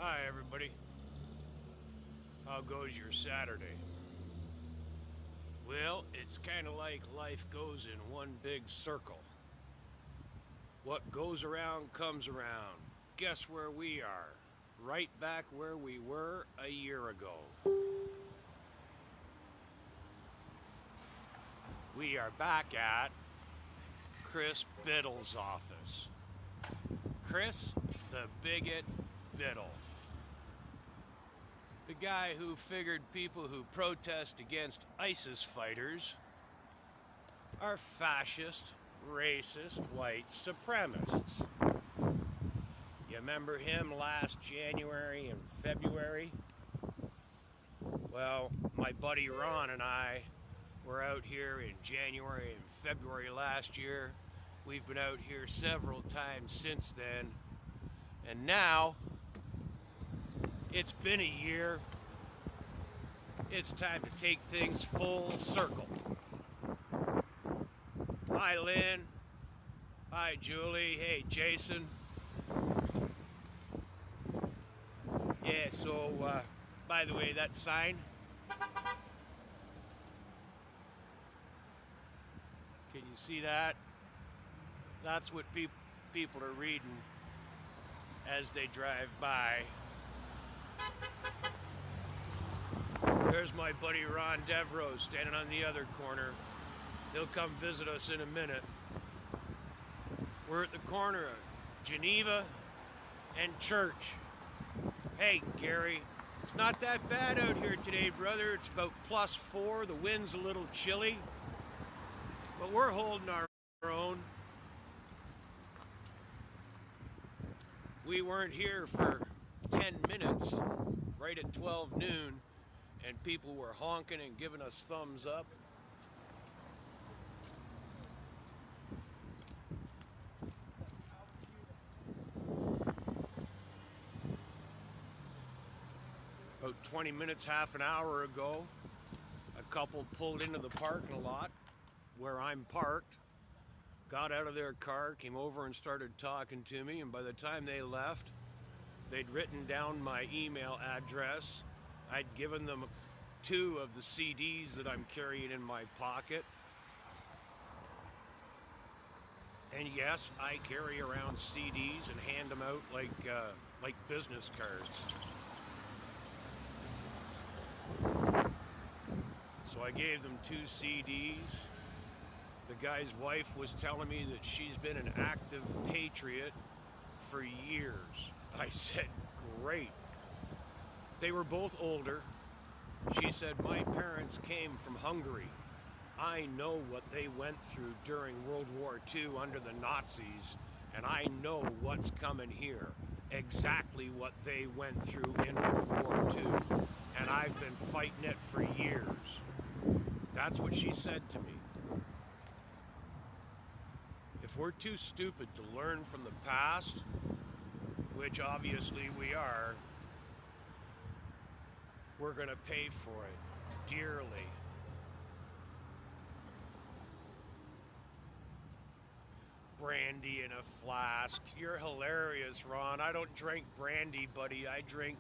Hi, everybody. How goes your Saturday? Well, it's kind of like life goes in one big circle. What goes around comes around. Guess where we are? Right back where we were a year ago. We are back at Chris Biuttle's office. Chris the Bigot Biuttle. The guy who figured people who protest against ISIS fighters are fascist, racist, white supremacists. You remember him last January and February? Well, my buddy Ron and I were out here in January and February last year. We've been out here several times since then. And now, it's been a year. It's time to take things full circle. Hi, Lynn. Hi, Julie. Hey, Jason. Yeah, so, by the way, that sign, can you see that? That's what people are reading as they drive by. There's my buddy Ron Devereaux standing on the other corner. He'll come visit us in a minute. We're at the corner of Geneva and Church. Hey, Gary, it's not that bad out here today, brother. It's about +4. The wind's a little chilly, but we're holding our own. We weren't here for 10 minutes, right at 12 noon, and people were honking and giving us thumbs up. About 20 minutes, half an hour ago, a couple pulled into the parking lot where I'm parked, got out of their car, came over and started talking to me, and by the time they left, they'd written down my email address. I'd given them 2 of the CDs that I'm carrying in my pocket. And yes, I carry around CDs and hand them out like business cards. So I gave them 2 CDs. The guy's wife was telling me that she's been an active patriot for years. I said, great. They were both older. She said, my parents came from Hungary. I know what they went through during World War II under the Nazis, and I know what's coming here. Exactly what they went through in World War II. And I've been fighting it for years. That's what she said to me. If we're too stupid to learn from the past, which obviously we are, we're gonna pay for it dearly. Brandy in a flask. You're hilarious, Ron. I don't drink brandy, buddy. I drink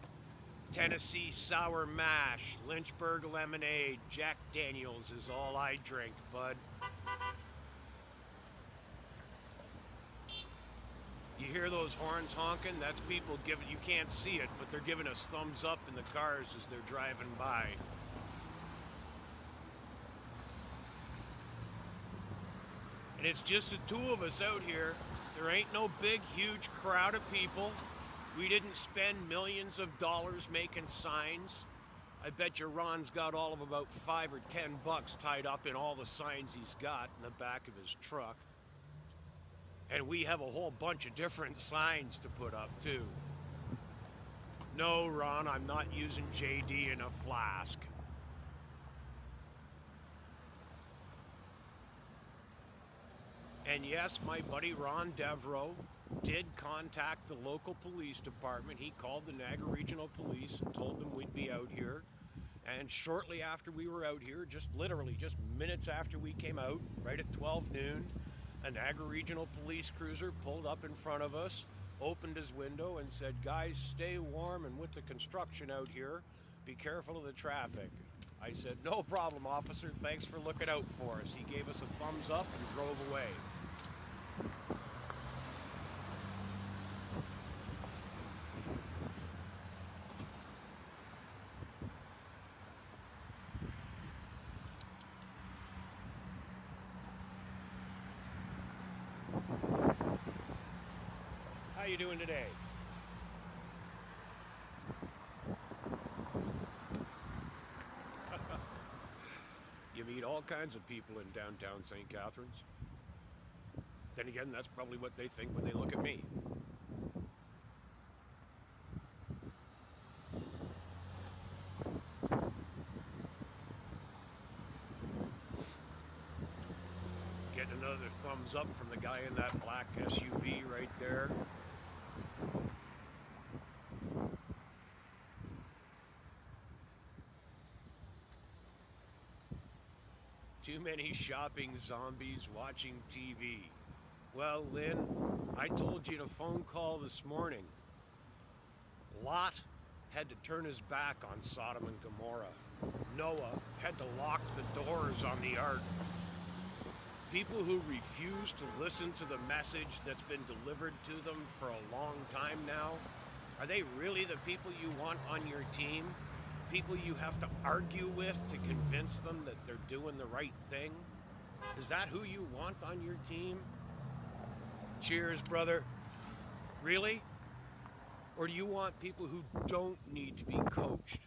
Tennessee sour mash, Lynchburg lemonade, Jack Daniels is all I drink, bud. You hear those horns honking? That's people giving, you can't see it, but they're giving us thumbs up in the cars as they're driving by. And it's just the 2 of us out here. There ain't no big, huge crowd of people. We didn't spend millions of dollars making signs. I bet you Ron's got all of about $5 or $10 tied up in all the signs he's got in the back of his truck. And we have a whole bunch of different signs to put up too. No, Ron, I'm not using JD in a flask. And yes, my buddy Ron Devereaux did contact the local police department. He called the Niagara Regional Police and told them we'd be out here. And shortly after we were out here, just literally just minutes after we came out, right at 12 noon, a Niagara Regional Police cruiser pulled up in front of us opened his window and said, "Guys, stay warm, and with the construction out here, be careful of the traffic." I said, "No problem, officer. Thanks for looking out for us." He gave us a thumbs up and drove away. How you doing today? You meet all kinds of people in downtown St. Catharines. Then again, that's probably what they think when they look at me. Getting another thumbs up from the guy in that black SUV right there. Too many shopping zombies watching TV. Well, Lynn, I told you in a phone call this morning. Lot had to turn his back on Sodom and Gomorrah. Noah had to lock the doors on the ark. People who refuse to listen to the message that's been delivered to them for a long time now, are they really the people you want on your team? People you have to argue with to convince them that they're doing the right thing? Is that who you want on your team? Cheers, brother. Really? Or do you want people who don't need to be coached?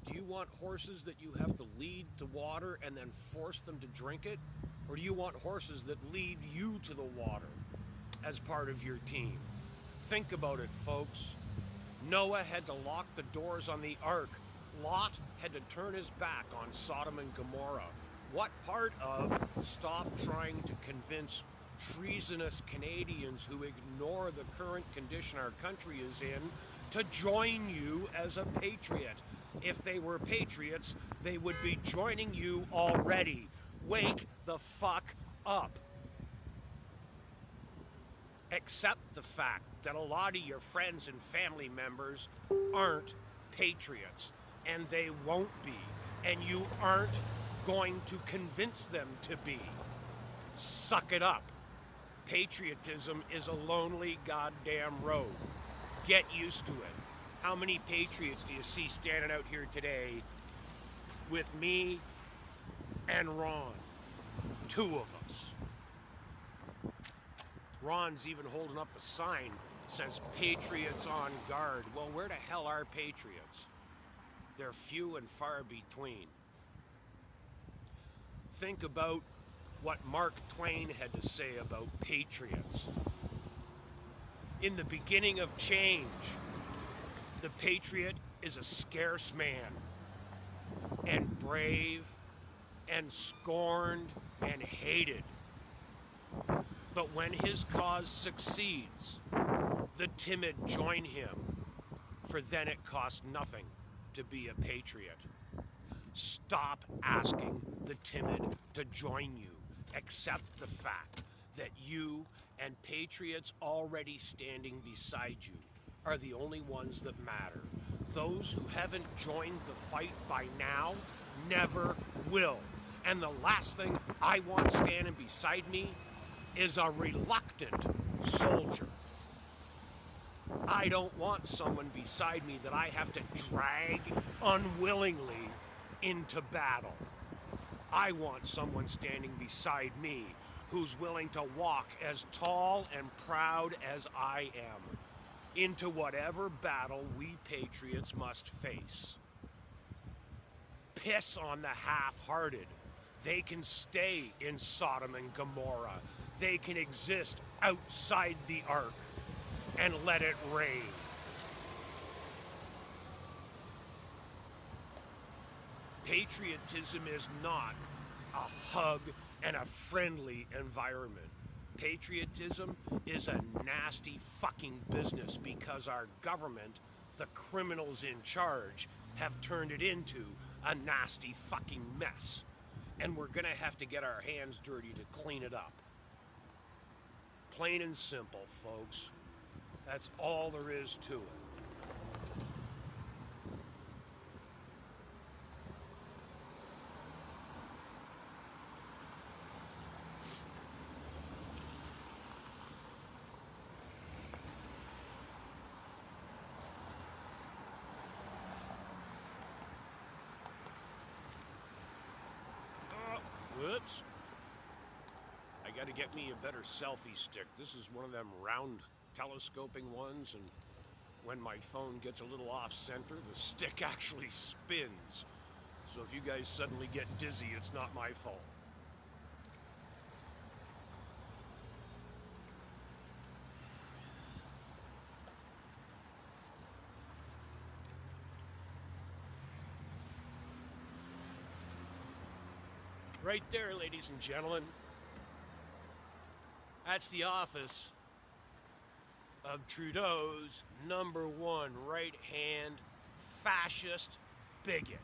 Do you want horses that you have to lead to water and then force them to drink it? Or do you want horses that lead you to the water as part of your team? Think about it, folks. Noah had to lock the doors on the ark. Lot had to turn his back on Sodom and Gomorrah. What part of stop trying to convince treasonous Canadians who ignore the current condition our country is in to join you as a patriot? If they were patriots, they would be joining you already. Wake the fuck up. Accept the fact that a lot of your friends and family members aren't patriots, and they won't be, and you aren't going to convince them to be. Suck it up. Patriotism is a lonely goddamn road. Get used to it. How many patriots do you see standing out here today with me and Ron? Two of us. Ron's even holding up a sign that says Patriots on Guard. Well, where the hell are patriots? They're few and far between. Think about what Mark Twain had to say about patriots. In the beginning of change, the patriot is a scarce man, and brave, and scorned, and hated. But when his cause succeeds, the timid join him, for then it costs nothing to be a patriot. Stop asking the timid to join you. Accept the fact that you and patriots already standing beside you are the only ones that matter. Those who haven't joined the fight by now never will. And the last thing I want standing beside me is a reluctant soldier. I don't want someone beside me that I have to drag unwillingly into battle. I want someone standing beside me who's willing to walk as tall and proud as I am into whatever battle we patriots must face. Piss on the half-hearted. They can stay in Sodom and Gomorrah. They can exist outside the ark and let it rain. Patriotism is not a hug and a friendly environment. Patriotism is a nasty fucking business because our government, the criminals in charge, have turned it into a nasty fucking mess. And we're gonna have to get our hands dirty to clean it up. Plain and simple, folks. That's all there is to it. Whoops. I gotta get me a better selfie stick. This is one of them round telescoping ones, and when my phone gets a little off center, the stick actually spins. So if you guys suddenly get dizzy, it's not my fault. Right there, ladies and gentlemen. That's the office of Trudeau's #1 right-hand fascist bigot,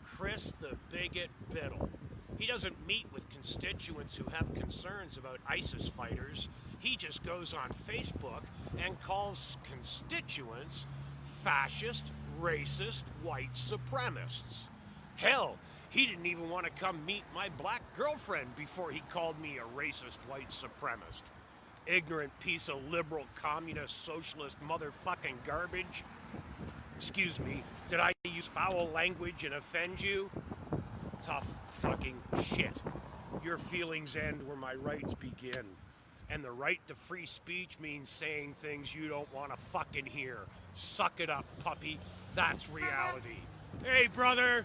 Chris the Bigot Biuttle. He doesn't meet with constituents who have concerns about ISIS fighters. He just goes on Facebook and calls constituents fascist, racist, white supremacists. Hell, he didn't even want to come meet my black girlfriend before he called me a racist white supremacist. Ignorant piece of liberal, communist, socialist motherfucking garbage. Excuse me, did I use foul language and offend you? Tough fucking shit. Your feelings end where my rights begin. And the right to free speech means saying things you don't want to fucking hear. Suck it up, puppy. That's reality. Hey, brother!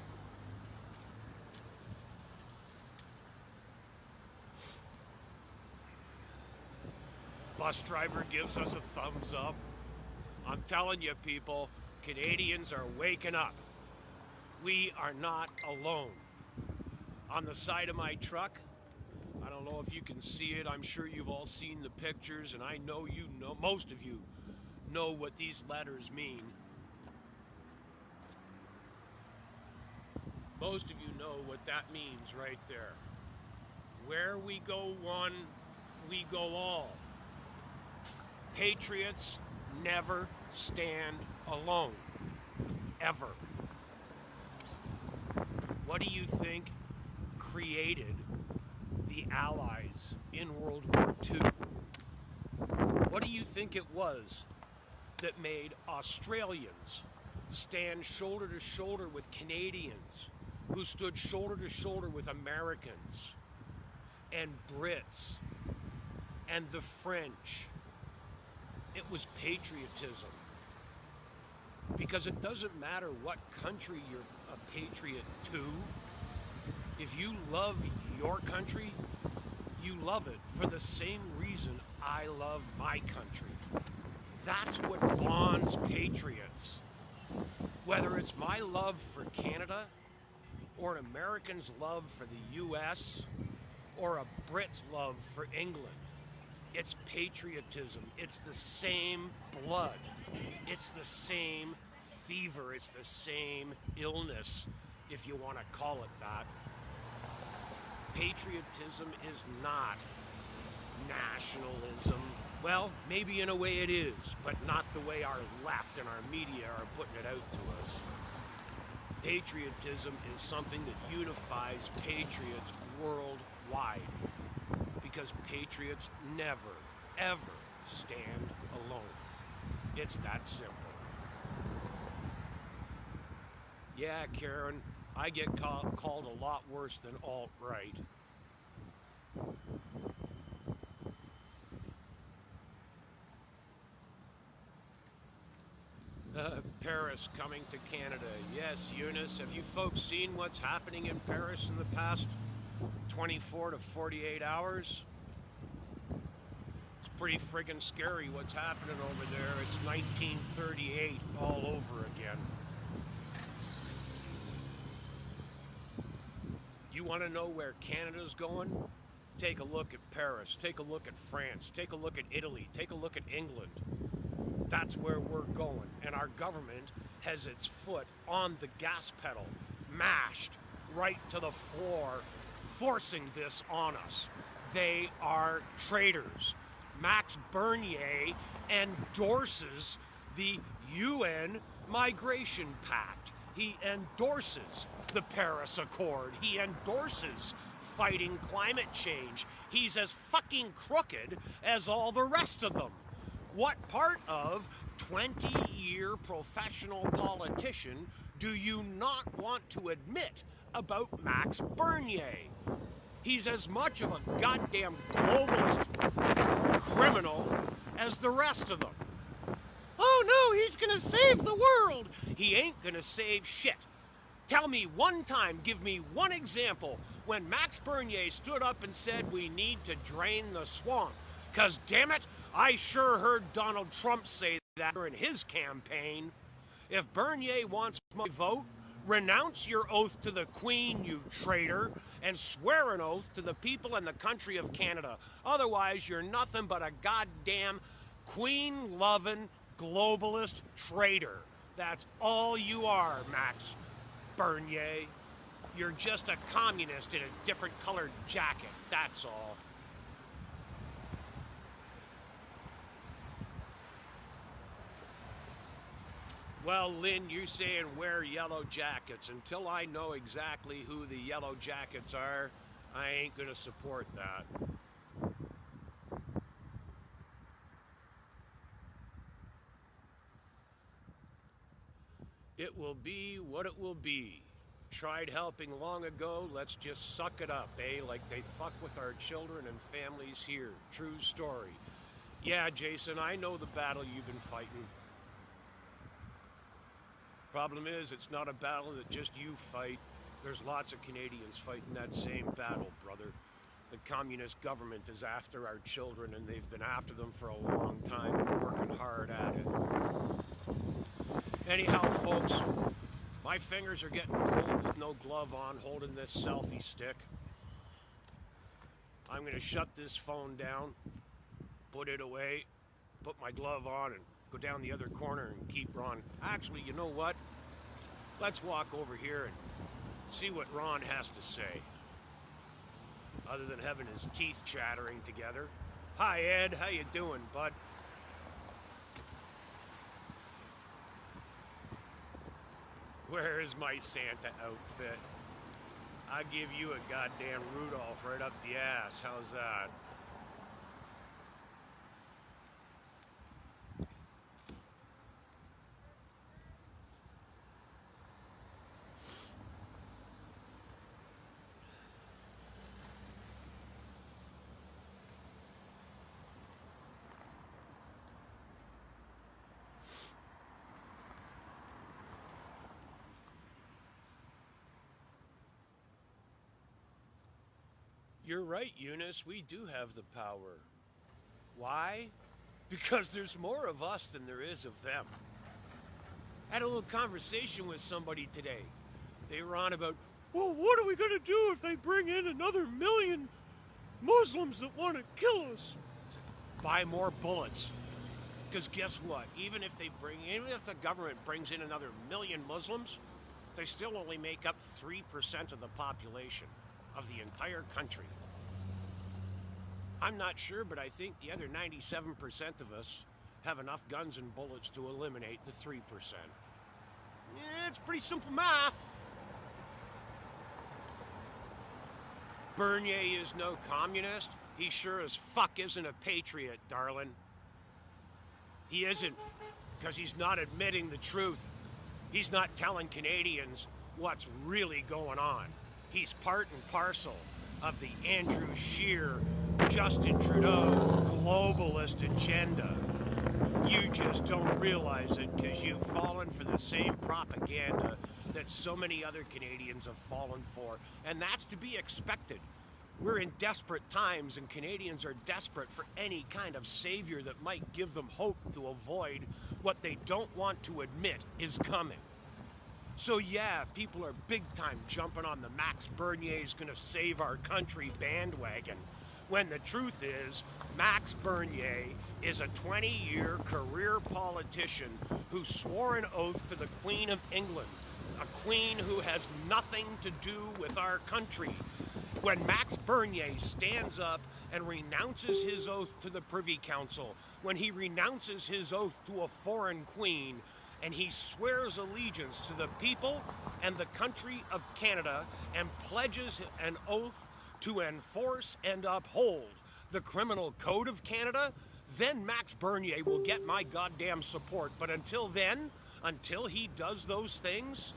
Bus driver gives us a thumbs up. I'm telling you, people, Canadians are waking up. We are not alone. On the side of my truck, I don't know if you can see it. I'm sure you've all seen the pictures, and I know you know, most of you know what these letters mean. Most of you know what that means right there. Where we go one, we go all. Patriots never stand alone, ever. What do you think created the Allies in World War II? What do you think it was that made Australians stand shoulder to shoulder with Canadians, who stood shoulder to shoulder with Americans and Brits and the French? It was patriotism. Because it doesn't matter what country you're a patriot to. If you love your country, you love it for the same reason I love my country. That's what bonds patriots. Whether it's my love for Canada, or an American's love for the US, or a Brit's love for England. It's patriotism. It's the same blood. It's the same fever. It's the same illness, if you want to call it that. Patriotism is not nationalism. Well, maybe in a way it is, but not the way our left and our media are putting it out to us. Patriotism is something that unifies patriots worldwide. Because patriots never, ever stand alone. It's that simple. Yeah, Karen, I get called a lot worse than alt-right. Paris coming to Canada. Yes, Eunice, have you folks seen what's happening in Paris in the past 24 to 48 hours? It's pretty friggin' scary what's happening over there. It's 1938 all over again. You want to know where Canada's going? Take a look at Paris. Take a look at France. Take a look at Italy. Take a look at England. That's where we're going. And our government has its foot on the gas pedal, mashed right to the floor, forcing this on us. They are traitors. Max Bernier endorses the UN Migration Pact. He endorses the Paris Accord. He endorses fighting climate change. He's as fucking crooked as all the rest of them. What part of 20-year professional politician do you not want to admit about Max Bernier? He's as much of a goddamn globalist criminal as the rest of them. Oh no, he's gonna save the world! He ain't gonna save shit. Tell me one time, give me one example when Max Bernier stood up and said we need to drain the swamp. 'Cause damn it, I sure heard Donald Trump say that during his campaign. If Bernier wants my vote, renounce your oath to the Queen, you traitor, and swear an oath to the people and the country of Canada. Otherwise, you're nothing but a goddamn Queen-loving globalist traitor. That's all you are, Max Bernier. You're just a communist in a different colored jacket, that's all. Well, Lynn, you're saying wear yellow jackets. Until I know exactly who the yellow jackets are, I ain't gonna support that. It will be what it will be. Tried helping long ago, let's just suck it up, eh? Like they fuck with our children and families here. True story. Yeah, Jason, I know the battle you've been fighting. Problem is, it's not a battle that just you fight. There's lots of Canadians fighting that same battle, brother. The communist government is after our children, and they've been after them for a long time and working hard at it. Anyhow, folks, my fingers are getting cold with no glove on holding this selfie stick. I'm gonna shut this phone down, put it away, put my glove on, and go down the other corner and keep Ron. Actually, you know what? Let's walk over here and see what Ron has to say. Other than having his teeth chattering together. Hi, Ed. How you doing, bud? Where is my Santa outfit? I'll give you a goddamn Rudolph right up the ass. How's that? You're right, Eunice. We do have the power. Why? Because there's more of us than there is of them. I had a little conversation with somebody today. They were on about, well, what are we going to do if they bring in another million Muslims that want to kill us? Buy more bullets. Because guess what? Even if the government brings in another million Muslims, they still only make up 3% of the population of the entire country. I'm not sure, but I think the other 97% of us have enough guns and bullets to eliminate the 3%. Yeah, it's pretty simple math. Bernier is no communist. He sure as fuck isn't a patriot, darling. He isn't, because he's not admitting the truth. He's not telling Canadians what's really going on. He's part and parcel of the Andrew Scheer, Justin Trudeau globalist agenda. You just don't realize it because you've fallen for the same propaganda that so many other Canadians have fallen for, and that's to be expected. We're in desperate times, and Canadians are desperate for any kind of savior that might give them hope to avoid what they don't want to admit is coming. So yeah, people are big time jumping on the Max Bernier's gonna save our country bandwagon, when the truth is, Max Bernier is a 20-year career politician who swore an oath to the Queen of England, a queen who has nothing to do with our country. When Max Bernier stands up and renounces his oath to the Privy Council, when he renounces his oath to a foreign queen, and he swears allegiance to the people and the country of Canada and pledges an oath to enforce and uphold the Criminal Code of Canada, then Max Bernier will get my goddamn support. But until then, until he does those things,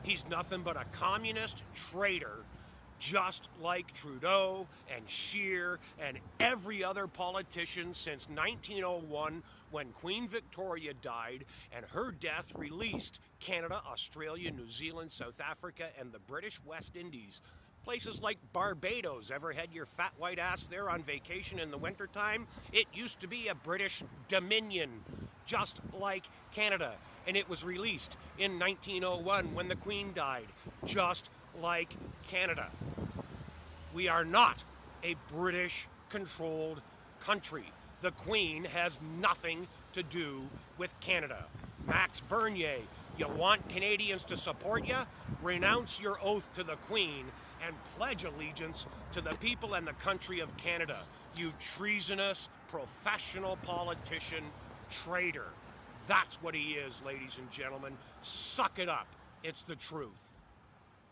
he's nothing but a communist traitor, just like Trudeau and Scheer and every other politician since 1901, when Queen Victoria died, and her death released Canada, Australia, New Zealand, South Africa, and the British West Indies. Places like Barbados. Ever had your fat white ass there on vacation in the wintertime? It used to be a British dominion, just like Canada. And it was released in 1901 when the Queen died, just like Canada. We are not a British-controlled country. The Queen has nothing to do with Canada. Max Bernier, you want Canadians to support you? Renounce your oath to the Queen and pledge allegiance to the people and the country of Canada. You treasonous, professional politician, traitor. That's what he is, ladies and gentlemen. Suck it up. It's the truth.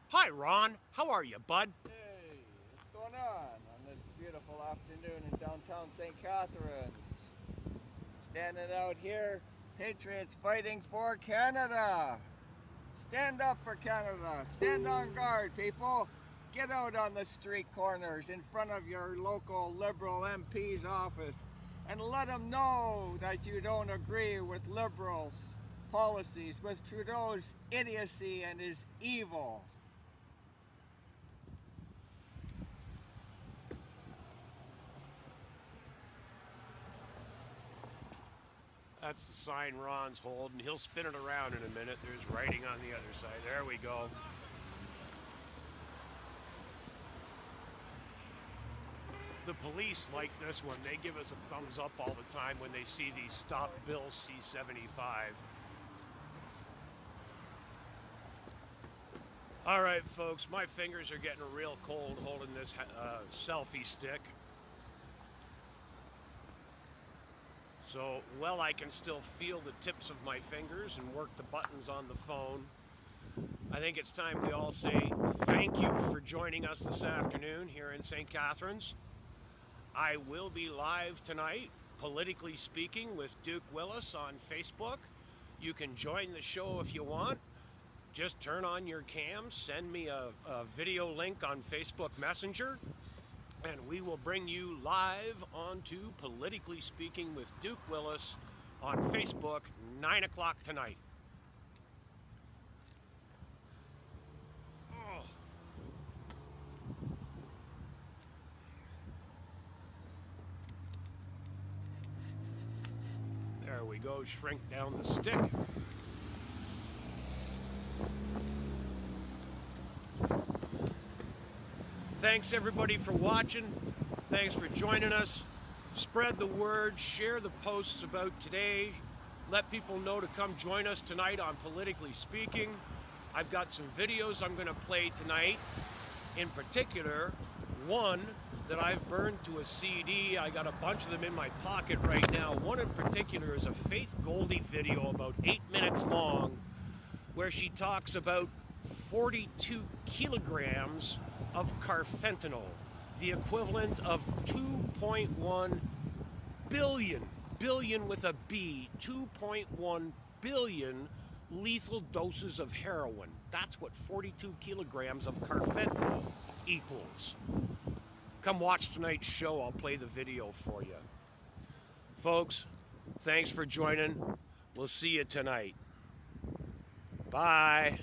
Hi, Ron. How are you, bud? Hey, what's going on this beautiful afternoon in downtown St. Catharines? Standing out here, patriots fighting for Canada. Stand up for Canada. Stand on guard, people. Get out on the street corners in front of your local Liberal MP's office and let them know that you don't agree with Liberals' policies, with Trudeau's idiocy and his evil. That's the sign Ron's holding. He'll spin it around in a minute. There's writing on the other side. There we go. The police like this one. They give us a thumbs up all the time when they see these Stop Bill C-75. All right, folks, my fingers are getting real cold holding this selfie stick. So, well, I can still feel the tips of my fingers and work the buttons on the phone. I think it's time we all say thank you for joining us this afternoon here in St. Catharines. I will be live tonight, politically speaking, with Duke Willis on Facebook. You can join the show if you want. Just turn on your cam, send me a video link on Facebook Messenger, and we will bring you live onto Politically Speaking with Duke Willis on Facebook, 9 o'clock tonight. Oh. There we go, shrink down the stick. Thanks everybody for watching. Thanks for joining us. Spread the word, share the posts about today. Let people know to come join us tonight on Politically Speaking. I've got some videos I'm going to play tonight. In particular, one that I've burned to a CD. I got a bunch of them in my pocket right now. One in particular is a Faith Goldie video about 8 minutes long, where she talks about 42 kilograms of carfentanil, the equivalent of 2.1 billion with a B, 2.1 billion lethal doses of heroin. That's what 42 kilograms of carfentanil equals. Come watch tonight's show. I'll play the video for you. Folks, thanks for joining. We'll see you tonight. Bye.